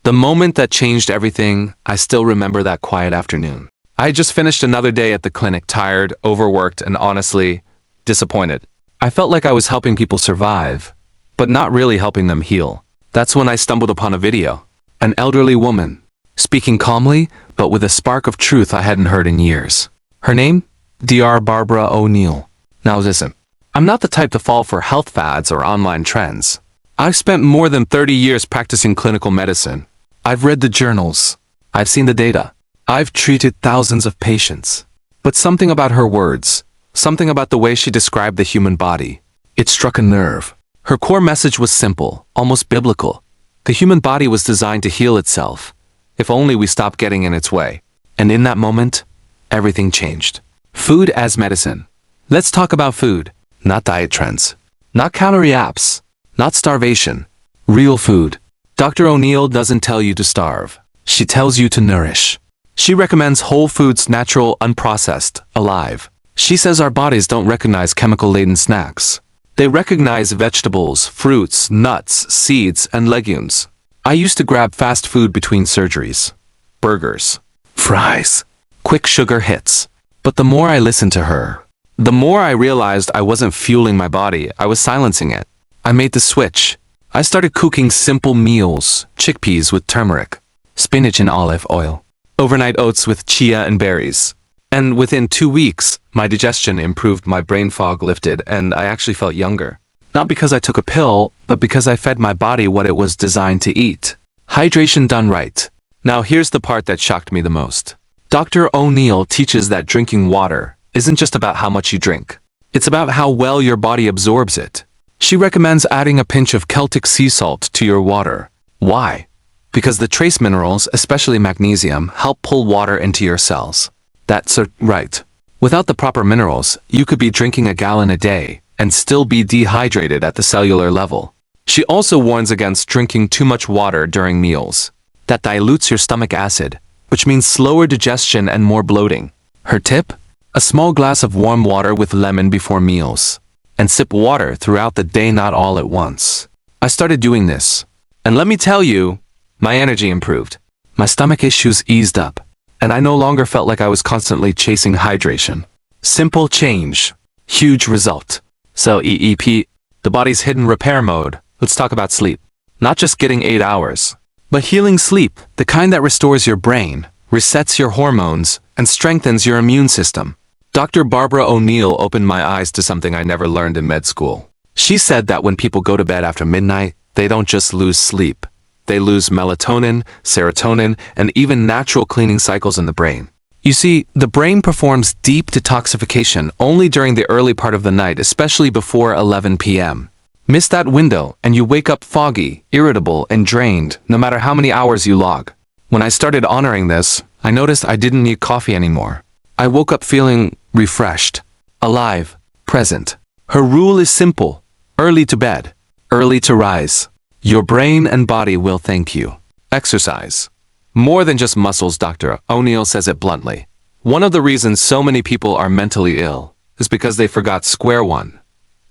The moment that changed everything, I still remember that quiet afternoon. I had just finished another day at the clinic, tired, overworked, and honestly, disappointed. I felt like I was helping people survive, but not really helping them heal. That's when I stumbled upon a video. An elderly woman, speaking calmly, but with a spark of truth I hadn't heard in years. Her name? Dr. Barbara O'Neill. Now listen, I'm not the type to fall for health fads or online trends. I've spent more than 30 years practicing clinical medicine. I've read the journals. I've seen the data. I've treated thousands of patients. But something about her words, something about the way she described the human body, it struck a nerve. Her core message was simple, almost biblical. The human body was designed to heal itself, if only we stopped getting in its way. And in that moment, everything changed. Food as medicine. Let's talk about food, not diet trends, not calorie apps, not starvation. Real food. Dr. O'Neill doesn't tell you to starve. She tells you to nourish. She recommends whole foods, natural, unprocessed, alive. She says our bodies don't recognize chemical-laden snacks. They recognize vegetables, fruits, nuts, seeds, and legumes. I used to grab fast food between surgeries. Burgers, fries, quick sugar hits. But the more I listened to her, the more I realized I wasn't fueling my body, I was silencing it. I made the switch. I started cooking simple meals, chickpeas with turmeric, spinach and olive oil, overnight oats with chia and berries. And within 2 weeks, my digestion improved, my brain fog lifted, and I actually felt younger. Not because I took a pill, but because I fed my body what it was designed to eat. Hydration done right. Now here's the part that shocked me the most. Dr. O'Neill teaches that drinking water isn't just about how much you drink. It's about how well your body absorbs it. She recommends adding a pinch of Celtic sea salt to your water. Why? Because the trace minerals, especially magnesium, help pull water into your cells. That's right. Without the proper minerals, you could be drinking a gallon a day and still be dehydrated at the cellular level. She also warns against drinking too much water during meals. That dilutes your stomach acid, which means slower digestion and more bloating. Her tip? A small glass of warm water with lemon before meals. And sip water throughout the day, not all at once. I started doing this. And let me tell you, my energy improved. My stomach issues eased up. And I no longer felt like I was constantly chasing hydration. Simple change. Huge result. So EEP, the body's hidden repair mode. Let's talk about sleep. Not just getting 8 hours, but healing sleep, the kind that restores your brain, resets your hormones, and strengthens your immune system. Dr. Barbara O'Neill opened my eyes to something I never learned in med school. She said that when people go to bed after midnight, they don't just lose sleep. They lose melatonin, serotonin, and even natural cleaning cycles in the brain. You see, the brain performs deep detoxification only during the early part of the night, especially before 11 p.m. Miss that window, and you wake up foggy, irritable, and drained, no matter how many hours you log. When I started honoring this, I noticed I didn't need coffee anymore. I woke up feeling refreshed, alive, present. Her rule is simple. Early to bed, early to rise. Your brain and body will thank you. Exercise. More than just muscles, Dr. O'Neill says it bluntly. One of the reasons so many people are mentally ill is because they forgot square one.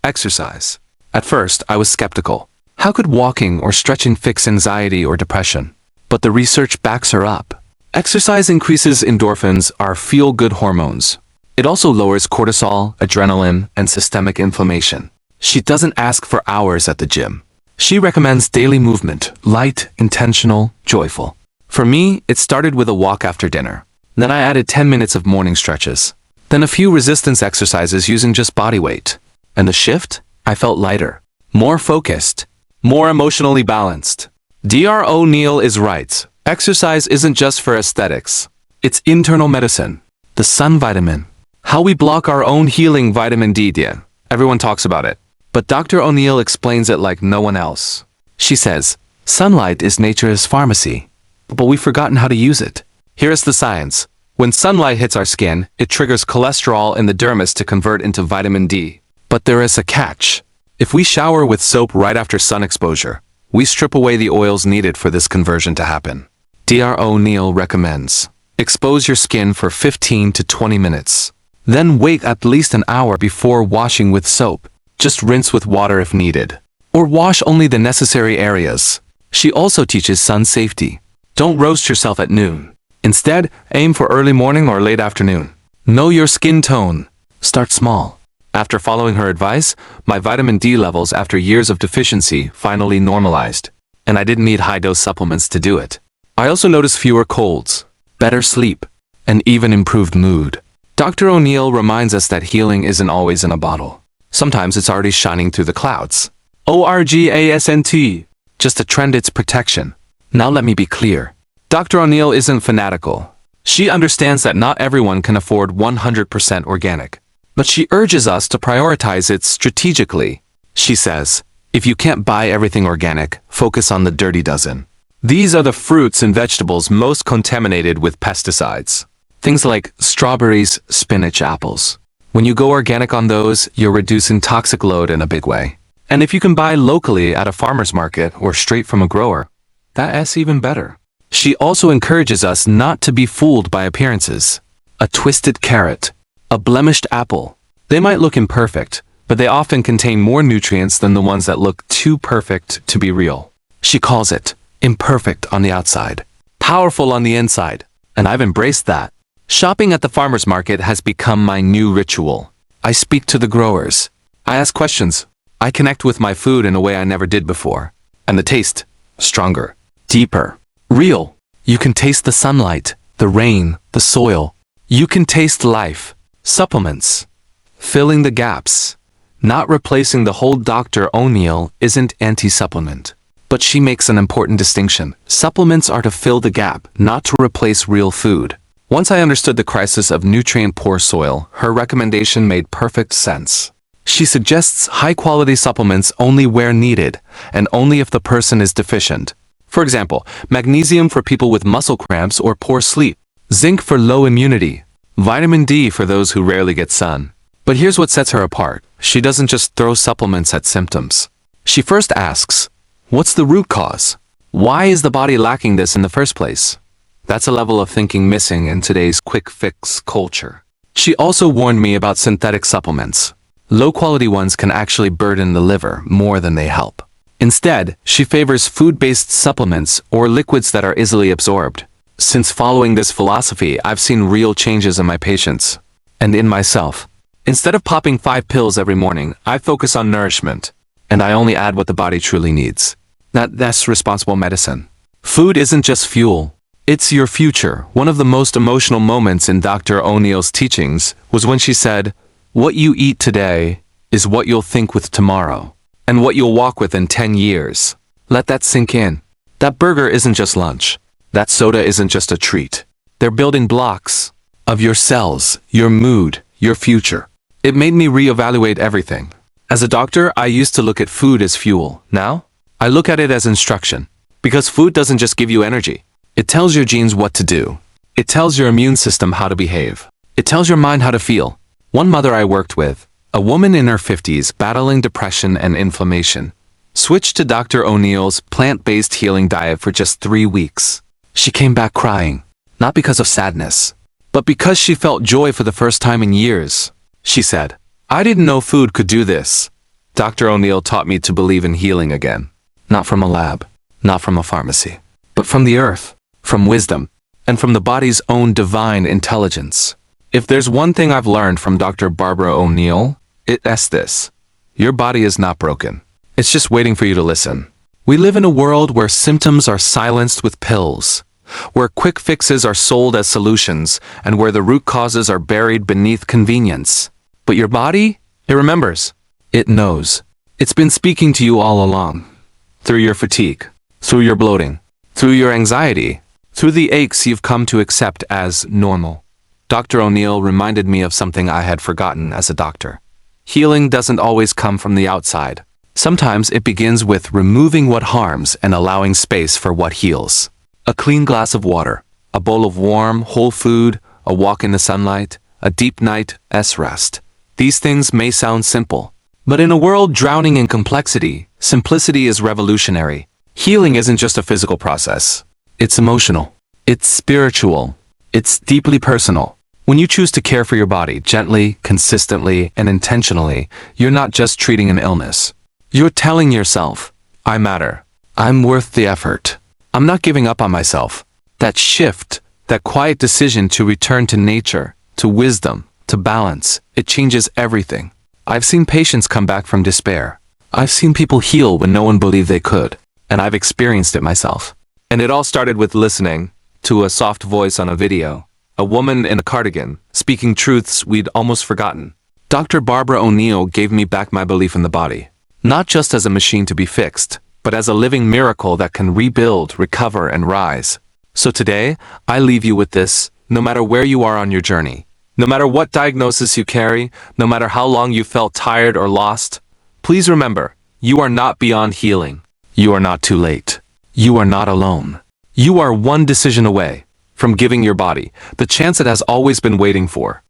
Exercise. At first, I was skeptical. How could walking or stretching fix anxiety or depression? But the research backs her up. Exercise increases endorphins, our feel-good hormones. It also lowers cortisol, adrenaline, and systemic inflammation. She doesn't ask for hours at the gym. She recommends daily movement, light, intentional, joyful. For me, it started with a walk after dinner. Then I added 10 minutes of morning stretches. Then a few resistance exercises using just body weight. And the shift? I felt lighter, more focused, more emotionally balanced. Dr. O'Neill is right. Exercise isn't just for aesthetics. It's internal medicine. The sun vitamin. How we block our own healing vitamin D. Everyone talks about it. But Dr. O'Neill explains it like no one else. She says, sunlight is nature's pharmacy, but we've forgotten how to use it. Here is the science. When sunlight hits our skin, it triggers cholesterol in the dermis to convert into vitamin D. But there is a catch. If we shower with soap right after sun exposure, we strip away the oils needed for this conversion to happen. Dr. O'Neill recommends, expose your skin for 15 to 20 minutes. Then wait at least an hour before washing with soap. Just rinse with water if needed. Or wash only the necessary areas. She also teaches sun safety. Don't roast yourself at noon. Instead, aim for early morning or late afternoon. Know your skin tone. Start small. After following her advice, my vitamin D levels after years of deficiency finally normalized. And I didn't need high-dose supplements to do it. I also noticed fewer colds, better sleep, and even improved mood. Dr. O'Neill reminds us that healing isn't always in a bottle. Sometimes it's already shining through the clouds. ORGASNT. Just a trend, it's protection. Now let me be clear. Dr. O'Neill isn't fanatical. She understands that not everyone can afford 100% organic. But she urges us to prioritize it strategically. She says, if you can't buy everything organic, focus on the dirty dozen. These are the fruits and vegetables most contaminated with pesticides. Things like strawberries, spinach, apples. When you go organic on those, you're reducing toxic load in a big way. And if you can buy locally at a farmer's market or straight from a grower, that's even better. She also encourages us not to be fooled by appearances. A twisted carrot, a blemished apple. They might look imperfect, but they often contain more nutrients than the ones that look too perfect to be real. She calls it imperfect on the outside, powerful on the inside, and I've embraced that. Shopping at the farmer's market has become my new ritual. I speak to the growers. I ask questions. I connect with my food in a way I never did before. And the taste, stronger, deeper, real. You can taste the sunlight, the rain, the soil. You can taste life. Supplements. Filling the gaps. Not replacing the whole. Dr. O'Neill isn't anti-supplement. But she makes an important distinction. Supplements are to fill the gap, not to replace real food. Once I understood the crisis of nutrient-poor soil, her recommendation made perfect sense. She suggests high-quality supplements only where needed, and only if the person is deficient. For example, magnesium for people with muscle cramps or poor sleep, zinc for low immunity, vitamin D for those who rarely get sun. But here's what sets her apart. She doesn't just throw supplements at symptoms. She first asks, what's the root cause? Why is the body lacking this in the first place? That's a level of thinking missing in today's quick fix culture. She also warned me about synthetic supplements. Low-quality ones can actually burden the liver more than they help. Instead, she favors food-based supplements or liquids that are easily absorbed. Since following this philosophy, I've seen real changes in my patients and in myself. Instead of popping 5 pills every morning, I focus on nourishment, and I only add what the body truly needs. That's responsible medicine. Food isn't just fuel. It's your future. One of the most emotional moments in Dr. O'Neill's teachings was when she said, what you eat today is what you'll think with tomorrow, and what you'll walk with in 10 years. Let that sink in. That burger isn't just lunch. That soda isn't just a treat. They're building blocks of your cells, your mood, your future. It made me reevaluate everything. As a doctor, I used to look at food as fuel. Now, I look at it as instruction. Because food doesn't just give you energy. It tells your genes what to do. It tells your immune system how to behave. It tells your mind how to feel. One mother I worked with, a woman in her 50s battling depression and inflammation, switched to Dr. O'Neill's plant-based healing diet for just 3 weeks. She came back crying, not because of sadness, but because she felt joy for the first time in years. She said, I didn't know food could do this. Dr. O'Neill taught me to believe in healing again. Not from a lab, not from a pharmacy, but from the earth, from wisdom, and from the body's own divine intelligence. If there's one thing I've learned from Dr. Barbara O'Neill, it's this. Your body is not broken. It's just waiting for you to listen. We live in a world where symptoms are silenced with pills, where quick fixes are sold as solutions, and where the root causes are buried beneath convenience. But your body, it remembers. It knows. It's been speaking to you all along. Through your fatigue, through your bloating, through your anxiety, through the aches you've come to accept as normal. Dr. O'Neill reminded me of something I had forgotten as a doctor. Healing doesn't always come from the outside. Sometimes it begins with removing what harms and allowing space for what heals. A clean glass of water, a bowl of warm, whole food, a walk in the sunlight, a deep night's rest. These things may sound simple, but in a world drowning in complexity, simplicity is revolutionary. Healing isn't just a physical process. It's emotional. It's spiritual. It's deeply personal. When you choose to care for your body gently, consistently, and intentionally, you're not just treating an illness. You're telling yourself, I matter. I'm worth the effort. I'm not giving up on myself. That shift, that quiet decision to return to nature, to wisdom, to balance, it changes everything. I've seen patients come back from despair. I've seen people heal when no one believed they could, and I've experienced it myself. And it all started with listening to a soft voice on a video, a woman in a cardigan, speaking truths we'd almost forgotten. Dr. Barbara O'Neill gave me back my belief in the body, not just as a machine to be fixed, but as a living miracle that can rebuild, recover, and rise. So today, I leave you with this: no matter where you are on your journey, no matter what diagnosis you carry, no matter how long you felt tired or lost, please remember, you are not beyond healing. You are not too late. You are not alone. You are one decision away from giving your body the chance it has always been waiting for.